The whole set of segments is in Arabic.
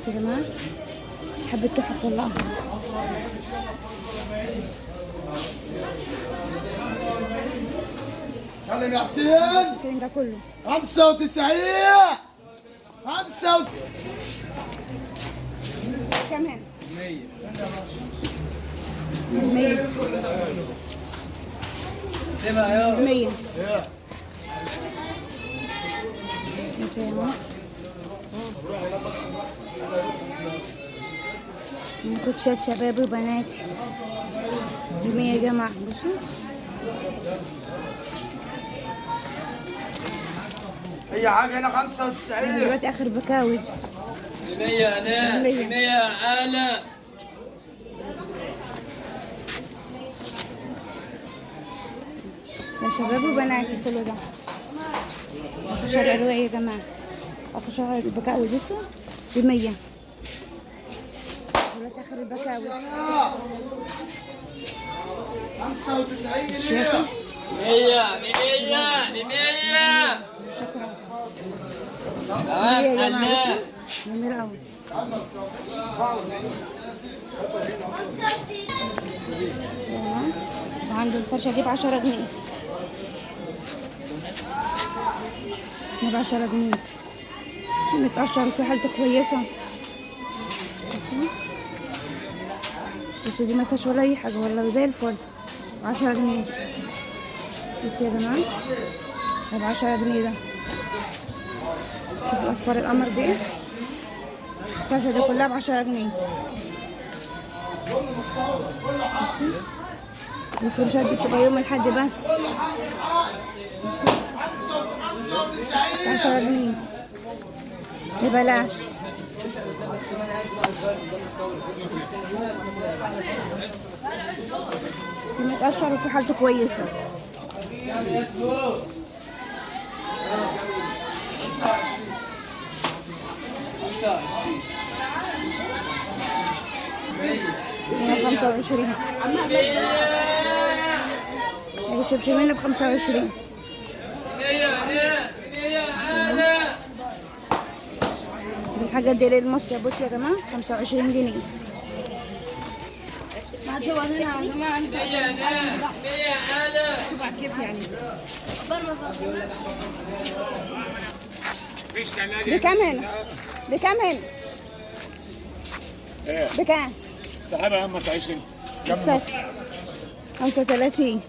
بصوا يا جماعه، حبة تحف والله. كلم يا حسين. حسين ده كله 95 5 كمان 100 سيبها يا 100 ماشي يا جماعه. كوتشات شباب وبناتي ب100 يا جماعه. بصوا اي حاجه هنا 95. دلوقتي اخر بكاوي 100 انا 100 انا. يا شباب وبناتي كله ده. اخر شارع الوعي يا جماعه، اخر شارع البكاوي بصوا ب100. دلوقتي اخر البكاوي 95 شياكة. 100 100 شكرا. تمام يا جماعه حلال. بصوا جميل قوي. وعنده الفرشة دي ب10 جنيه. ب10 جنيه متقشر وفي حالته كويسة. بس دي ما فيهاش ولا أي حاجة والله زي الفل. ب10 جنيه بس يا جماعة، ده ب10 جنيه ده. شوفوا أطفال القمر دي، الفرشة دي كلها ب10 جنيه. ماشي. الفرشات دي بتبقى يوم الأحد بس. 10 جنيه ببلاش. في متقشر وفي حالته كويسة. هنا 25. هي شبشبينة ب25. الحاجات دي للمصيف. بصوا يا جماعة 25 جنيه. كيف يعني؟ بكام هنا؟ بكام هنا؟ بكام؟ سحبها يا اما تعيش انت. الساس 35.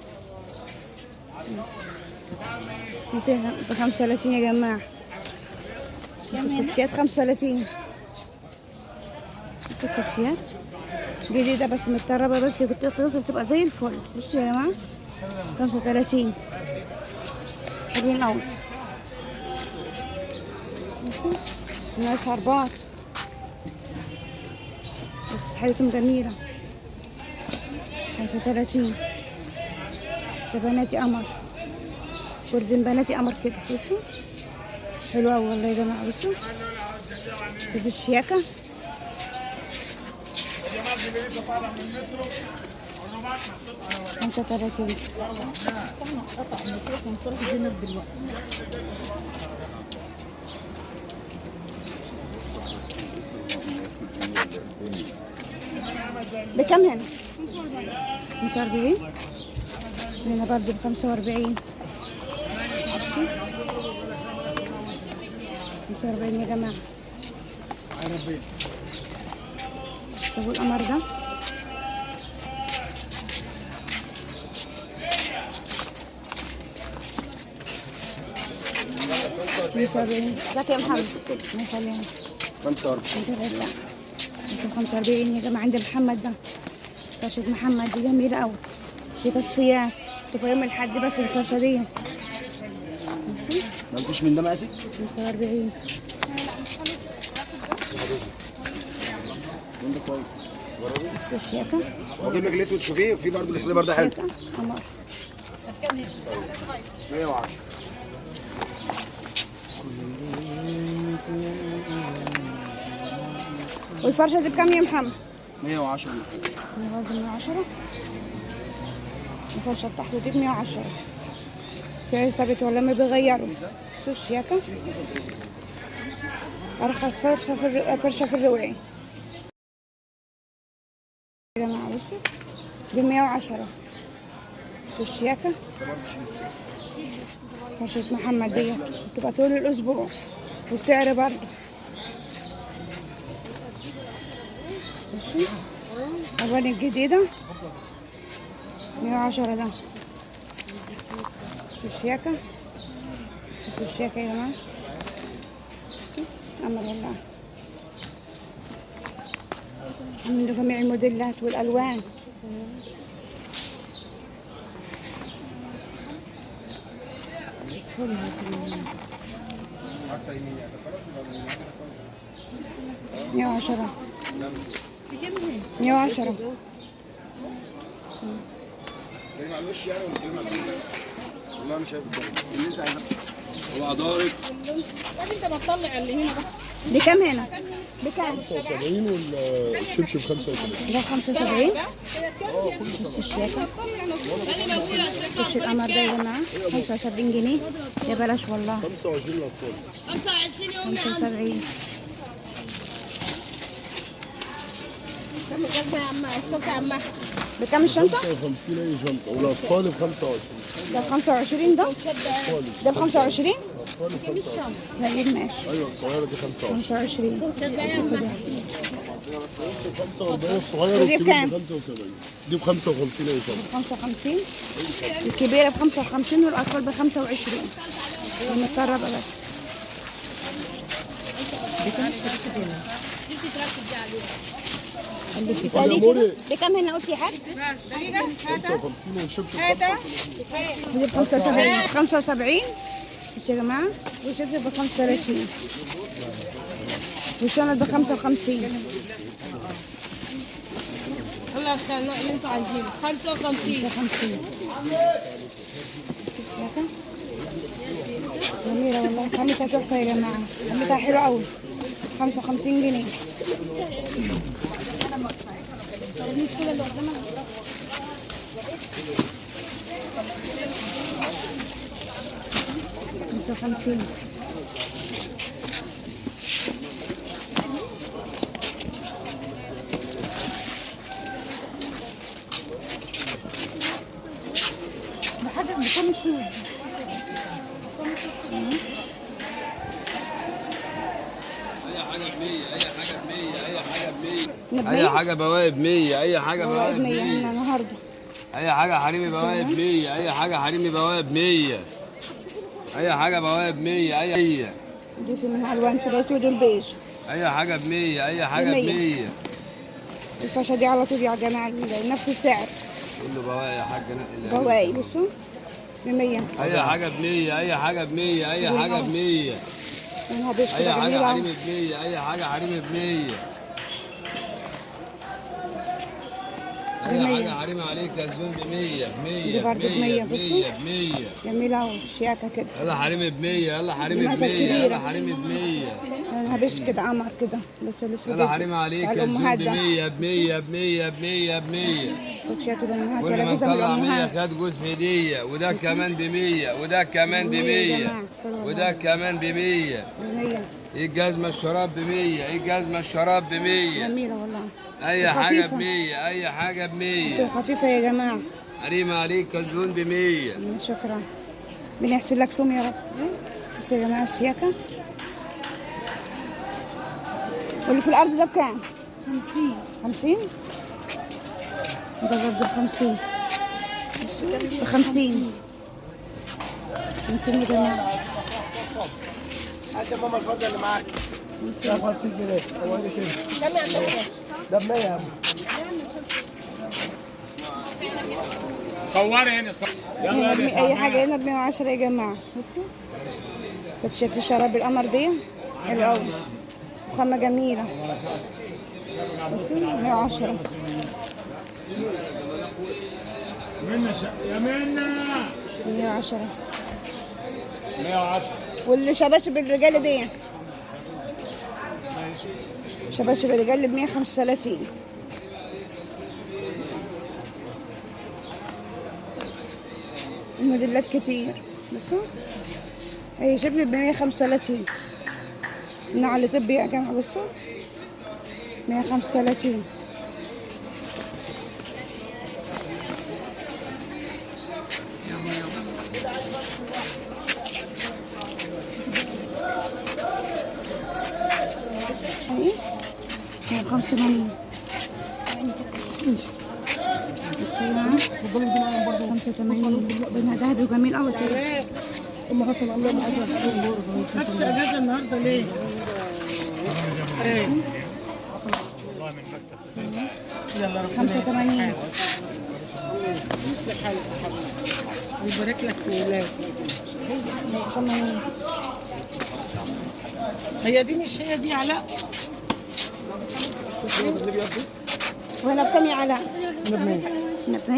في سهل ب35 يا جماعة. الكوتشيات 35. الكوتشيات جديدة بس متطربة، بس كنت توصل تبقى زي الفل. بصوا يا جماعة 35 حلوين أوي. بصوا الناس هربات بس حياتهم جميلة. 35 ده بناتي قمر، وردين بناتي قمر كده. بصوا حلوة أوي والله يا جماعة. بصوا شوفوا الشياكة. خمسة وتلاتين. بكم هنا؟ 45. هنا برضه ب45. 45 يا جماعة. شوفوا القمر ده. ازيك يا محمد؟ الله يسلمك. 45. 45 يا جماعة عند محمد ده. فرشة محمد دي جميلة أوي. في تصفيات تبقى يوم الأحد بس الفرشة دي. ما فيش من ده مقاسك؟ 45. ده كويس. بصوا الشياكة. واجيب لك الاسود تشوفيه، وفي برضه الاسود برضه حلو. شياكة قمر. 110. والفرشة دي بكام يا محمد؟ 110. برضه 110. الفرشة بتاعته دي ب110. سعر ثابت ولا ما بيغيروا. بصوا الشياكة ارخص فرشه في الرواعي يا جماعه. بصوا ب 110. بصوا الشياكه فرشه محمد دي بتبقى طول الاسبوع والسعر برضه. ماشي الالوان الجديده 110 ده. بصوا الشياكه، بصوا الشياكه يا جماعه. أمر الله عنده جميع الموديلات والألوان. مية وعشرة 110. والله مش شايف اللي انت عايزه. هو ضارب. انت ما تطلع اللي هنا بقى. بكام هنا؟ بكام؟ 75 والشبشب 75. ده 75. بصوا الشياكة كوتش القمر ده يا جماعة 75 جنيه. يا بلاش والله. 25 للأطفال. 75. كم الجزمة يا عم؟ الشنطة يا عم. بكام الشنطة؟ 55 أي شنطة والأطفال ب 25. ده ب 25 ده؟ ده ب 25؟ الأطفال ب 25. طيب ماشي. أيوه الصغيرة دي 25. 25. 45 الصغيرة ودي والكبير بكام؟ ب 75. دي ب 55 أي شنطة. 55. الكبيرة ب 55 والأطفال ب 25. المتقربة بس. اللي بتسألي كده بكام هنا قلتي يا حاج؟ 55 والشبشب 25. دي ب 75. 75 بصوا يا جماعة. والشبشب ب 35 والشنط ب 55. الله يخلينا اللي انتوا عايزينه 55. 50. جميلة والله. خامتها تحفة يا جماعة. خامتها حلوة أوي. 55 جنيه. خمسة وخمسين. بحاجة بكم الشوز. اي حاجه بواقب 100. اي حاجه بواقب بواقب 100 هنا 100. النهارده. اي حاجه حريمي بواقب 100. اي حاجه حريمي بواقب 100. اي حاجه بواقب 100. اي دي في منها الوان في الاسود والبيج. اي حاجه ب 100. اي حاجه ب 100. الفرشه دي على طول يا جماعه نفس السعر. كله بواقي يا حاج نقل. بواقي بصوا ب 100. اي حاجه ب 100. اي حاجه ب 100. اي حاجه ب 100. منها بيج اي كده حاجه جميله. حريمي ب 100. اي حاجه حريمي ب 100. اي حاجه حريمي عليك يا زون ب 100. ب 100. دي برضه ب 100. ب 100. ب 100. جميله اهو شياكه كده. يلا حريمي ب 100. يلا حريمي ب 100. يلا حريمي ب 100. منها بيج كده قمر كده بس الاسود. يلا حريمي عليك يا زون ب 100. ب 100. ب 100. ب 100. ب 100. كوتشيات الامهات كل ولا ما جزم طلع 100 الامهات. خد جوز هديه. وده كمان ب 100. وده كمان ب 100. وده كمان ب 100. ب 100. ايه الجزمه الشراب ب 100. ايه الجزمه الشراب ب 100. جميله والله. اي حاجه ب خفيفة. 100. اي حاجه ب 100. خفيفه يا جماعه. حريمي عليك كزون ب 100. شكرا. بنحسن لك سوم يا رب. بس يا جماعه الشياكه. واللي في الارض ده بكام؟ 50. 50 ده برضه ب 50. ب 50. 50 يا جماعه. هات يا ماما الفضه اللي معاك. ده 50 جنيه. هو اللي كده. كم يا عم؟ ده ب 100 يا عم. صوري هنا هنا اي حاجه هنا ب 110 يا جماعه. بصوا كوتشيات الشراب القمر دي حلوه قوي. وخامه جميله. بصوا 110. يا منى 110. 110. واللي شباشب الرجال دي شباشب الرجال ب 135. الموديلات كتير. بصوا اي شبل ب 135. النعل طبي يا جماعة. بصوا 135. ايه 185. اتفضلي انت معاهم برضه. 85 بينها ذهبي وجميل قوي كده. ام حسن عامله معاها خدش اجازه النهارده ليه؟ ايه يلا ربنا 85. يصلح حالك ويبارك لك في ولادك. 85. هي دي مش هي دي علاء؟ وهنا بكم يا علاء؟ هنا ب 100. هنا ب 100؟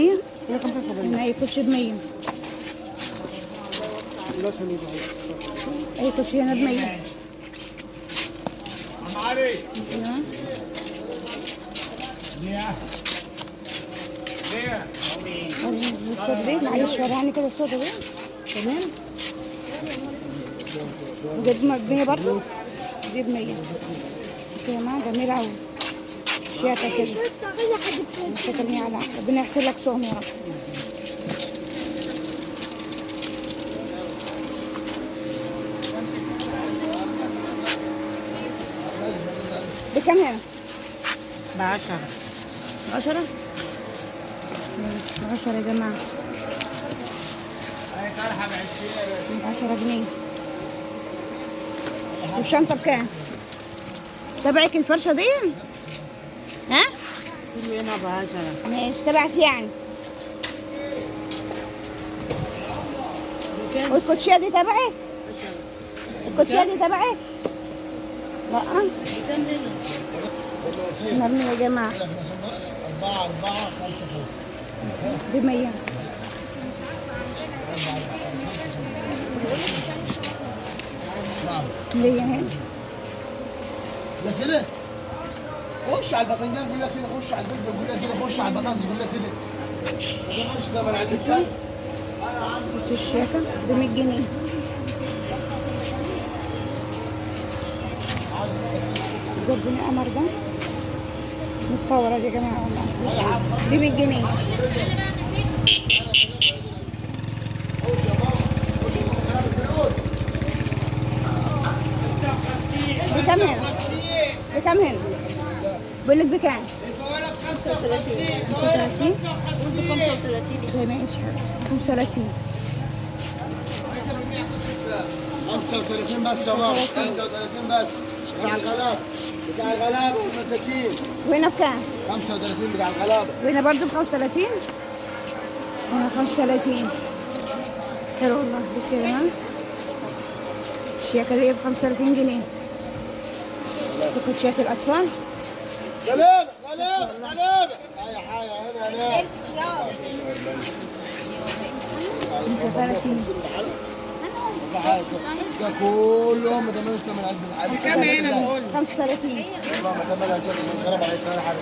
هنا 75. هنا اي كوتشي ب 100. لا خليه اي كوتشي هنا ب 100. الصوت دي معلش وراني كده الصوت دي. تمام. وجد ب 100 برضه؟ دي ب 100. يا جماعة جميلة أوي. شياكة كده. شكرا يا علاء. ربنا يحسن لك سوهم يا رب. بكم هنا؟ ب 10. 10؟ 10 يا جماعة. 10 جنيه. والشنطة بكام؟ تبعك الفرشة دي؟ ها؟ كله هنا ب 10. ماشي تبعك يعني. والكوتشية دي تبعك؟ الكوتشية دي تبعك؟ لا. نرمي يا جماعة. 4 5 ب 100. نعم 100 هنا. لا كده خش على الباذنجان قول لك كده، خش على الفلفل قول لك كده، خش على البطاطس قول لك كده. ما تقدرش ده من عند الكلب. بصوا الشياكة ب 100 جنيه. جربوني قمر ده مستورد يا جماعة والله ب 100 جنيه. بكم هنا؟ بكم هنا؟ بقول لك بكام؟ 35. 35 ماشي 35. 35 بس يا ماما، 35 بس. بتاع الغلاب، بتاع الغلاب والمساكين. وهنا بكام؟ 35 بتاع الغلابه. وهنا برضه ب 35. هنا 35. حلو والله. بصوا يا جماعة الشياكة دي ب 35 جنيه. سكوتشات الأطفال. غلابه غلابه غلابه. هاي حاجه هنا هناك. 35. ده كلهم ما تعملوش ثمن علبه العلبه. كم هنا بقول؟ 35. والله ما تعملها كده غلابه عليك ولا حاجه.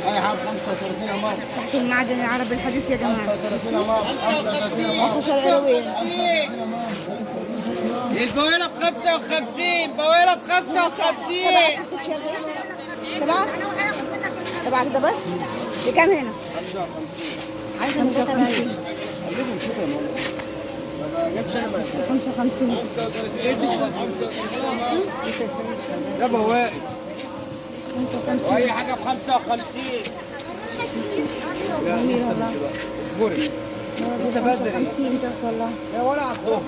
هاي حاجه 35 يا ماما. تحت المعدن العربي الحديث يا جماعة. 35 يا ماما. 35 يا ماما. 10 قروية. البويلة ب 55. بويلة ب 55. تبعك؟ تبعك ده بس؟ بكام هنا؟ 55. 55. خليكم شوفوا يا ماما. ما جابش انا مأساة. 55. 35 ده بواقي 55. واي حاجة ب 55. لا جميل لسه والله. اصبري لسه بدري. 55 ده والله. يا ولا على الظهر.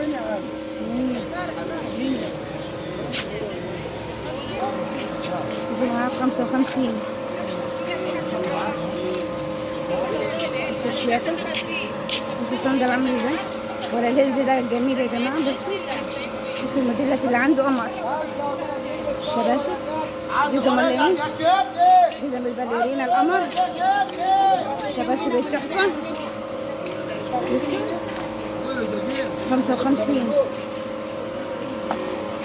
يجي معاه ب 55. بصوا الشياكة. بصوا الصندل عامل ازاي. ولا الهيلز ده جميل يا جماعة. بصوا الموديلات اللي عنده قمر. الشباشب. جزم ايه؟ جزم الباليرينا القمر. شباشب التحفة. 55.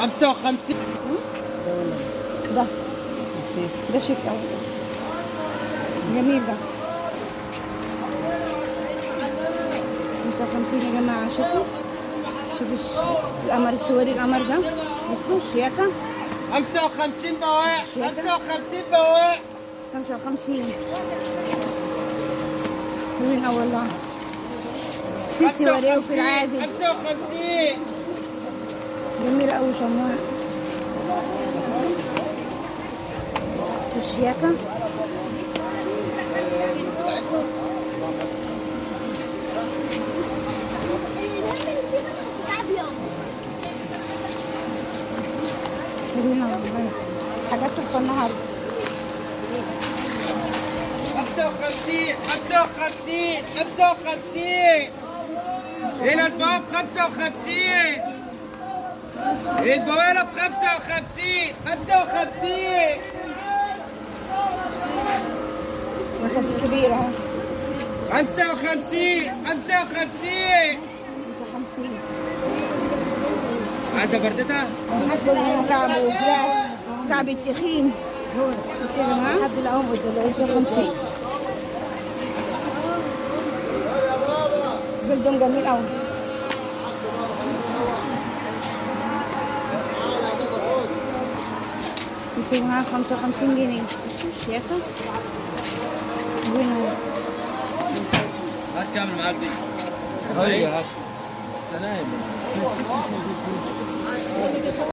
55. ده شيك قوي. جميل ده. 55 يا جماعة. شوفوا القمر السوري القمر ده بصوا الشياكة 55 بواع، شياكة. 55 بواع. 55. حلوين أوي والله. في السواري وفي العادي. 55. جميلة أوي شموع. بصوا الشياكة. حلوين أوي والله. حاجات تحفة النهاردة. 55 55 55. هنا الفوق 55. البوالة ب 55 55. مسافة كبيرة أهو. 55 55. 55. عايزة فردتها؟ كعب وفلاح. كعب التخين. لحد الأول 55. جلدهم جميل أوي. يصير معاه 55 جنيه. بصوا الشياكة. وين هو؟ عايز كامل معاك دي. ايوه انت نايم.